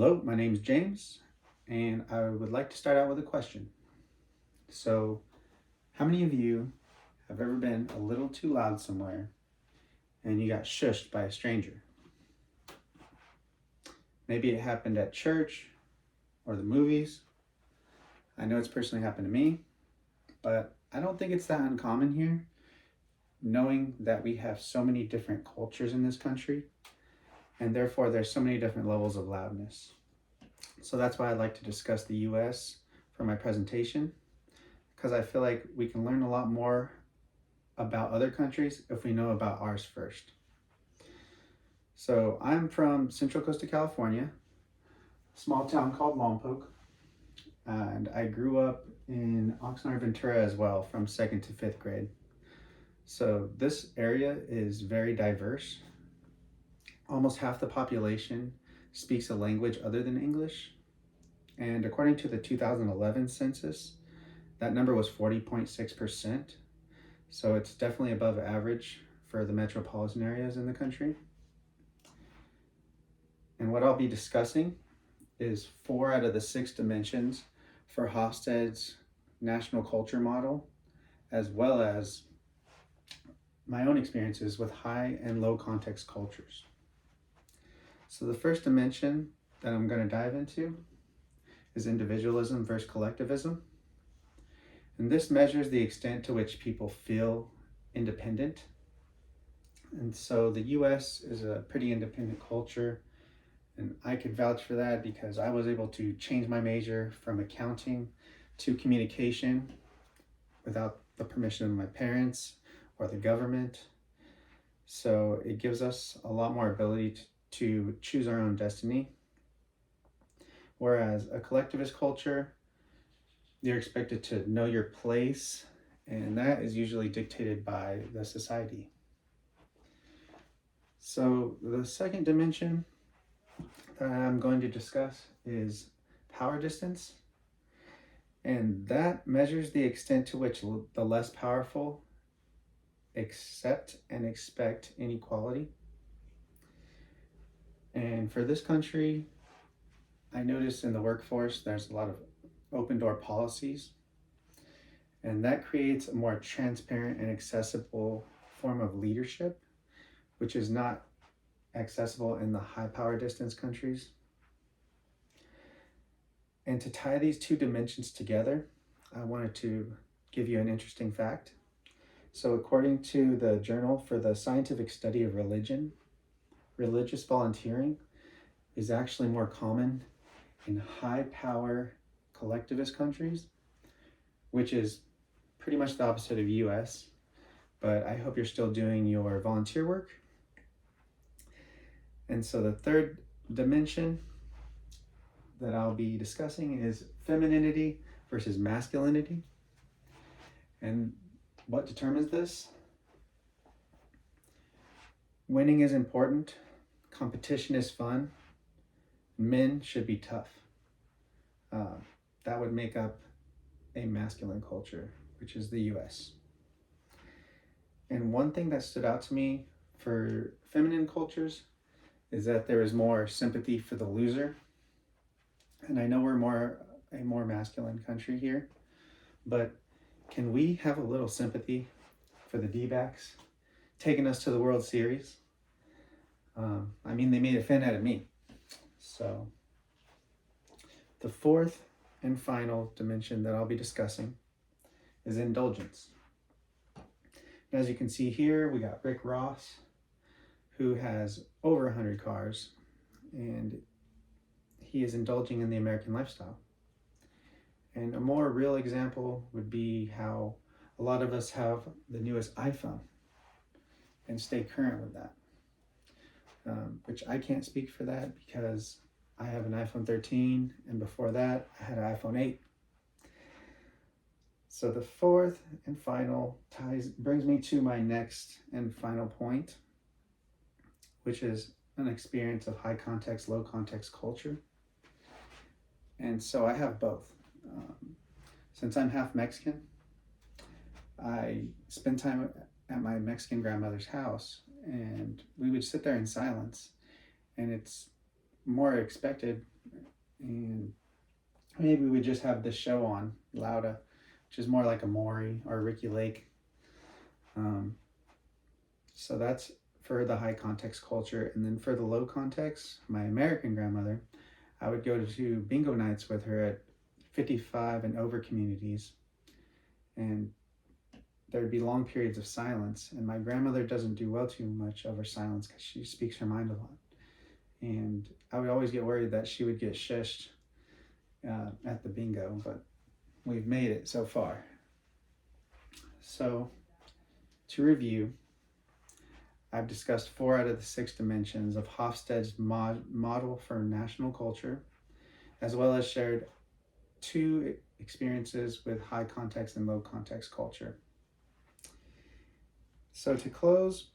Hello, my name is James, and I would like to start out with a question. So, how many of you have ever been a little too loud somewhere and you got shushed by a stranger? Maybe it happened at church or the movies. I know it's personally happened to me, but I don't think it's that uncommon here, knowing that we have so many different cultures in this country, and therefore there's so many different levels of loudness. So that's why I'd like to discuss the US for my presentation, because I feel like we can learn a lot more about other countries if we know about ours first. So I'm from Central Coast of California, a small town called Lompoc, and I grew up in Oxnard, Ventura as well from 2nd to 5th grade. So this area is very diverse. Almost half the population speaks a language other than English. And according to the 2011 census, that number was 40.6%. So it's definitely above average for the metropolitan areas in the country. And what I'll be discussing is 4 out of the 6 dimensions for Hofstede's national culture model, as well as my own experiences with high and low context cultures. So the first dimension that I'm going to dive into is individualism versus collectivism. And this measures the extent to which people feel independent. And so the US is a pretty independent culture, and I could vouch for that because I was able to change my major from accounting to communication without the permission of my parents or the government. So it gives us a lot more ability to choose our own destiny. Whereas a collectivist culture, you're expected to know your place, and that is usually dictated by the society. So the second dimension that I'm going to discuss is power distance, and that measures the extent to which the less powerful accept and expect inequality. And for this country, I noticed in the workforce there's a lot of open door policies, and that creates a more transparent and accessible form of leadership, which is not accessible in the high power distance countries. And to tie these two dimensions together, I wanted to give you an interesting fact. So according to the Journal for the Scientific Study of Religion, religious volunteering is actually more common in high power collectivist countries, which is pretty much the opposite of US, but I hope you're still doing your volunteer work. And so the third dimension that I'll be discussing is femininity versus masculinity. And what determines this? Winning is important, competition is fun, men should be tough. That would make up a masculine culture, which is the US. And one thing that stood out to me for feminine cultures is that there is more sympathy for the loser. And I know we're a more masculine country here, but can we have a little sympathy for the D-backs taking us to the World Series? I mean, they made a fan out of me. So the fourth and final dimension that I'll be discussing is indulgence. And as you can see here, we got Rick Ross, who has over 100 cars, and he is indulging in the American lifestyle. And a more real example would be how a lot of us have the newest iPhone and stay current with that, which I can't speak for that because I have an iPhone 13, and before that, I had an iPhone 8. So the fourth and final brings me to my next and final point, which is an experience of high context, low context culture. And so I have both. Since I'm half Mexican, I spend time at my Mexican grandmother's house, and we would sit there in silence, and it's more expected And maybe we just have this show on, Lauda, which is more like a Maury or Ricky Lake. So that's for the high context culture. And then for the low context, my American grandmother, I would go to bingo nights with her at 55 and over communities. And there'd be long periods of silence. And my grandmother doesn't do well too much over silence because she speaks her mind a lot. And I would always get worried that she would get shushed at the bingo, but we've made it so far. So to review, I've discussed 4 out of the 6 dimensions of Hofstede's model for national culture, as well as shared 2 experiences with high context and low context culture. So to close,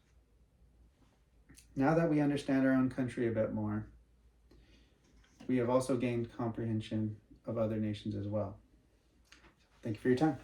now that we understand our own country a bit more, we have also gained comprehension of other nations as well. Thank you for your time.